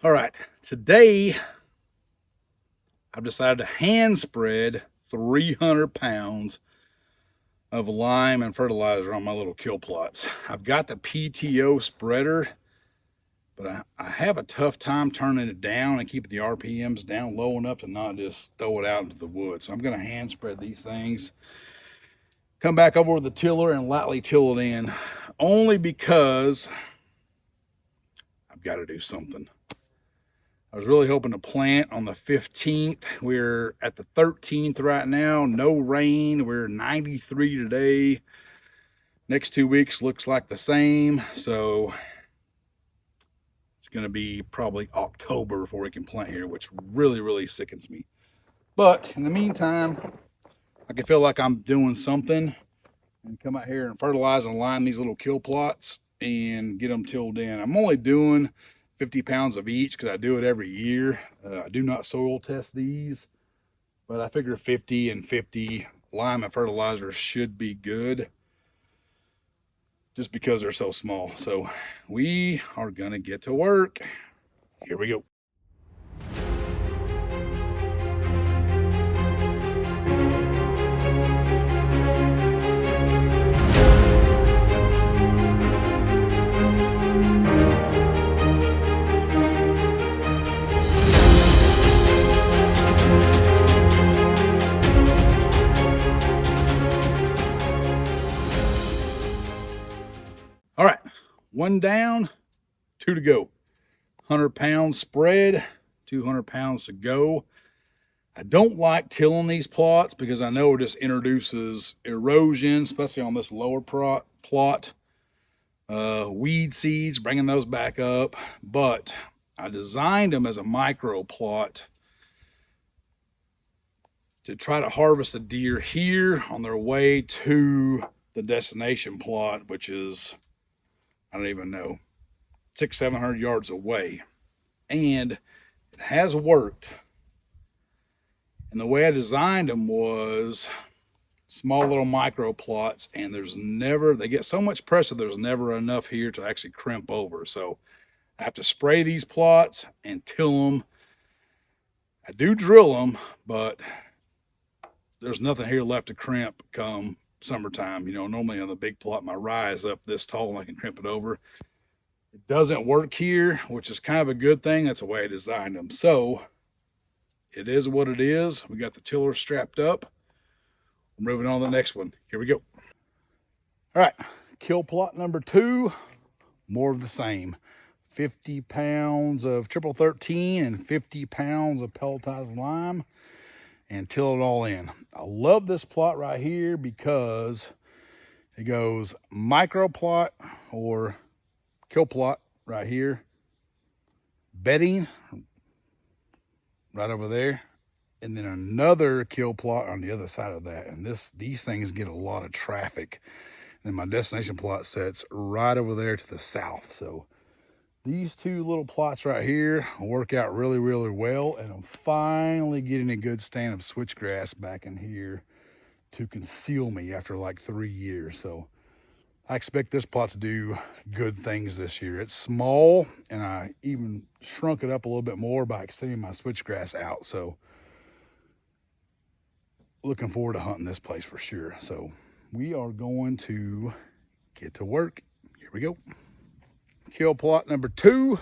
All right, today I've decided to hand spread 300 pounds of lime and fertilizer on my little kill plots. I've got the PTO spreader, but I have a tough time turning it down and keeping the RPMs down low enough to not just throw it out into the woods. So I'm going to hand spread these things, come back over with the tiller and lightly till it in, only because I've got to do something. I was really hoping to plant on the 15th. We're at the 13th right now. No rain. We're 93 today. Next 2 weeks looks like the same. So it's going to be probably October before we can plant here, which really, really sickens me. But in the meantime, I can feel like I'm doing something and come out here and fertilize and line these little kill plots and get them tilled in. I'm only doing 50 pounds of each because I do it every year. I do not soil test these, but I figure 50 and 50 lime and fertilizer should be good just because they're so small. So we are going to get to work. Here we go. All right, one down, two to go. 100 pounds spread, 200 pounds to go. I don't like tilling these plots because I know it just introduces erosion, especially on this lower plot. Weed seeds, bringing those back up. But I designed them as a micro plot to try to harvest the deer here on their way to the destination plot, which is, I don't even know, 600-700 yards away. And it has worked. And the way I designed them was small little micro plots, and they get so much pressure, there's never enough here to actually crimp over. So I have to spray these plots and till them. I do drill them, but there's nothing here left to crimp come summertime. Normally on the big plot, my rye is up this tall and I can crimp it over. It doesn't work here, which is kind of a good thing. That's the way I designed them. So it is what it is. We got the tiller strapped up. We're moving on to the next one. Here we go. All right, kill plot number 2, more of the same. 50 pounds of triple 13 and 50 pounds of pelletized lime, and till it all in. I love this plot right here because it goes micro plot or kill plot right here, bedding right over there, and then another kill plot on the other side of that. And these things get a lot of traffic. And then my destination plot sets right over there to the south. So these two little plots right here work out really, really well. And I'm finally getting a good stand of switchgrass back in here to conceal me after like 3 years. So I expect this plot to do good things this year. It's small, and I even shrunk it up a little bit more by extending my switchgrass out. So looking forward to hunting this place for sure. So we are going to get to work. Here we go. Kill plot number 2,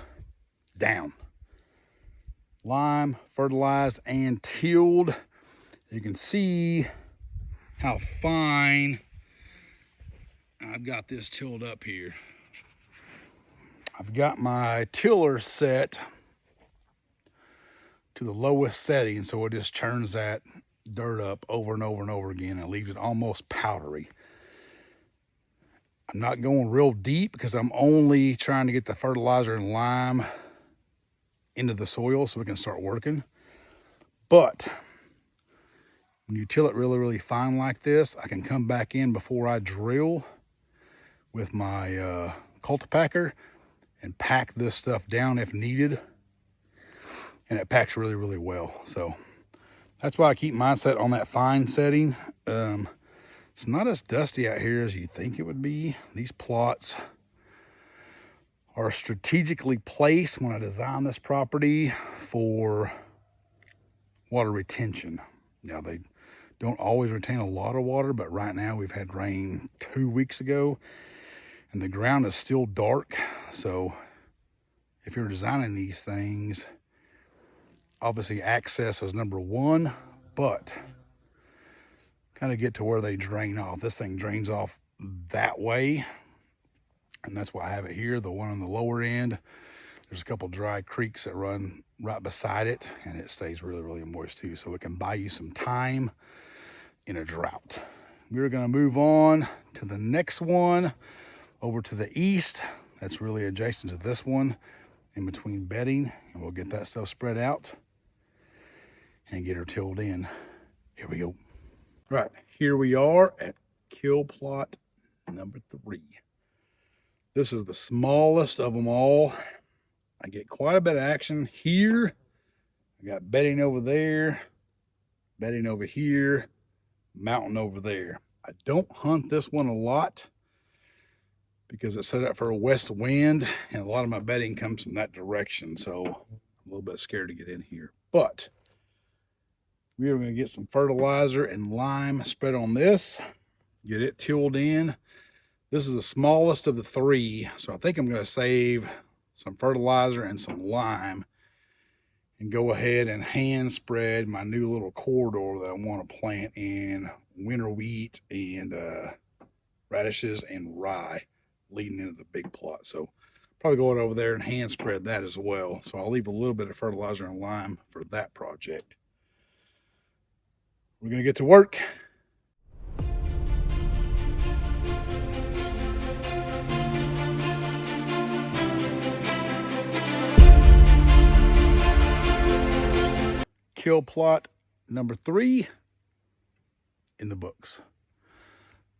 down. Lime, fertilized, and tilled. You can see how fine I've got this tilled up here. I've got my tiller set to the lowest setting, so it just churns that dirt up over and over and over again and leaves it almost powdery. I'm not going real deep because I'm only trying to get the fertilizer and lime into the soil so we can start working. But when you till it really, really fine like this, I can come back in before I drill with my cultipacker and pack this stuff down if needed. And it packs really, really well. So that's why I keep mine set on that fine setting. It's not as dusty out here as you think it would be. These plots are strategically placed when I designed this property for water retention. Now, they don't always retain a lot of water, but right now we've had rain 2 weeks ago and the ground is still dark. So if you're designing these things, obviously access is number one, but kind of get to where they drain off. This thing drains off that way, and that's why I have it here. The one on the lower end, there's a couple dry creeks that run right beside it, and it stays really, really moist too. So it can buy you some time in a drought. We're gonna move on to the next one over to the east. That's really adjacent to this one in between bedding, and we'll get that stuff spread out and get her tilled in. Here we go. Right, here we are at kill plot number 3. This is the smallest of them all. I get quite a bit of action here. I got bedding over there, bedding over here, mountain over there. I don't hunt this one a lot because it's set up for a west wind, and a lot of my bedding comes from that direction, so I'm a little bit scared to get in here. But we are going to get some fertilizer and lime spread on this, get it tilled in. This is the smallest of the 3, so I think I'm going to save some fertilizer and some lime and go ahead and hand spread my new little corridor that I want to plant in winter wheat and radishes and rye leading into the big plot. So probably going over there and hand spread that as well. So I'll leave a little bit of fertilizer and lime for that project. We're going to get to work. Kill plot number 3 in the books.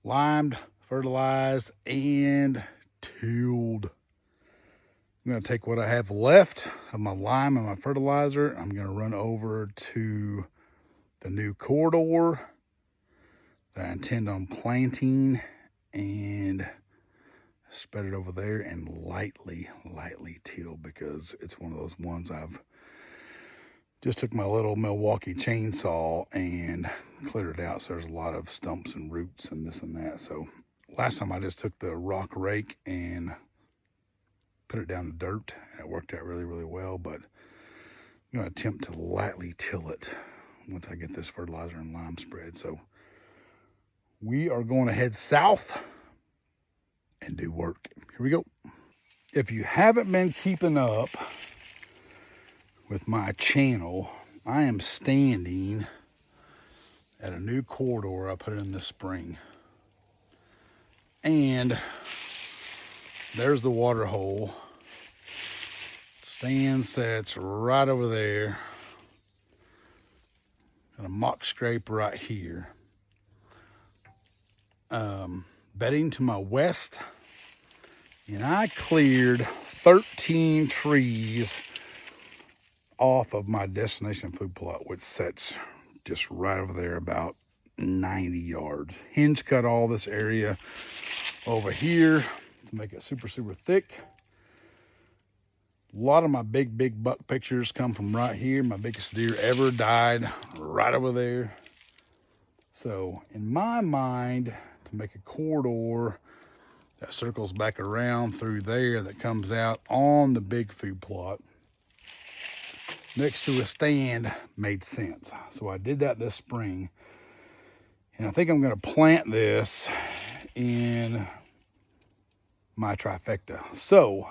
Limed, fertilized, and tilled. I'm going to take what I have left of my lime and my fertilizer. I'm going to run over to the new corridor that I intend on planting and spread it over there and lightly till, because it's one of those ones I've just took my little Milwaukee chainsaw and cleared it out. So there's a lot of stumps and roots and this and that. So last time I just took the rock rake and put it down to dirt, and it worked out really, really well. But I'm going to attempt to lightly till it once I get this fertilizer and lime spread. So we are going to head south and do work. Here we go. If you haven't been keeping up with my channel, I am standing at a new corridor I put in this spring. And there's the water hole. Stand sets right over there. Got a mock scrape right here. Bedding to my west. And I cleared 13 trees off of my destination food plot, which sets just right over there about 90 yards. Hinge cut all this area over here to make it super, super thick. A lot of my big buck pictures come from right here. My biggest deer ever died right over there. So in my mind, to make a corridor that circles back around through there that comes out on the big food plot next to a stand made sense. So I did that this spring, and I think I'm going to plant this in my trifecta. So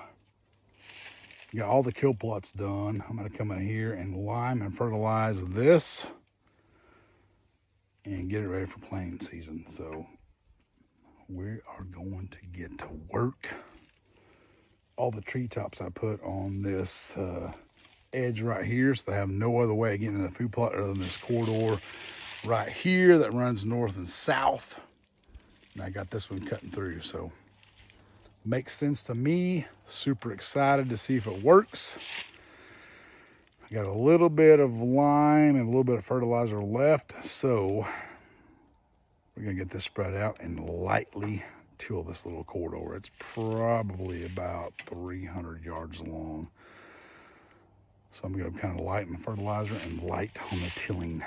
got all the kill plots done. I'm going to come in here and lime and fertilize this and get it ready for planting season. So we are going to get to work. All the treetops I put on this edge right here, so they have no other way of getting in the food plot other than this corridor right here that runs north and south. And I got this one cutting through, so makes sense to me. Super excited to see if it works. I got a little bit of lime and a little bit of fertilizer left, so we're gonna get this spread out and lightly till this little corridor. It's probably about 300 yards long. So I'm going to kind of light my fertilizer and light on the tilling.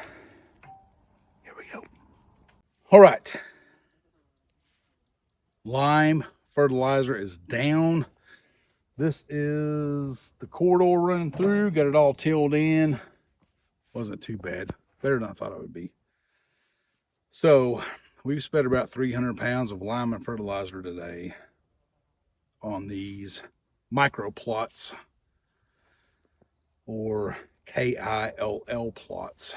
Here we go. All right. Lime fertilizer is down. This is the corridor running through. Got it all tilled in. Wasn't too bad. Better than I thought it would be. So we've spent about 300 pounds of lime and fertilizer today on these micro plots, or KILL plots.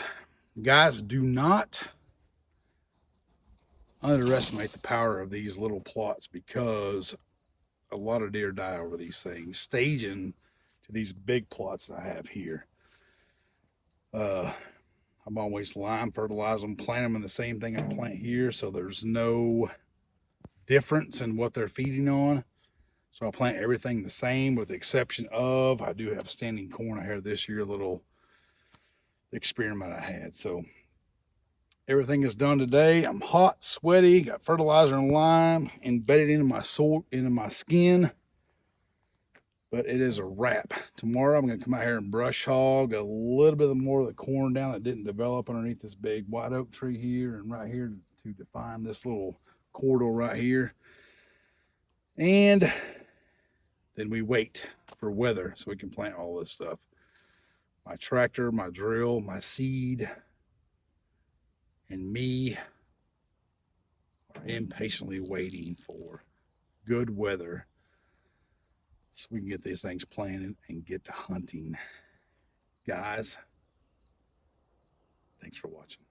Guys, do not underestimate the power of these little plots, because a lot of deer die over these things. Staging to these big plots that I have here. I'm always lime fertilize them, plant them in the same thing I plant here, so there's no difference in what they're feeding on. So I plant everything the same, with the exception of, I do have standing corn. I had this year, a little experiment I had. So everything is done today. I'm hot, sweaty, got fertilizer and lime embedded into my skin. But it is a wrap. Tomorrow I'm going to come out here and brush hog a little bit more of the corn down that didn't develop underneath this big white oak tree here and right here to define this little corridor right here. And then we wait for weather so we can plant all this stuff. My tractor, my drill, my seed, and me are impatiently waiting for good weather so we can get these things planted and get to hunting. Guys, thanks for watching.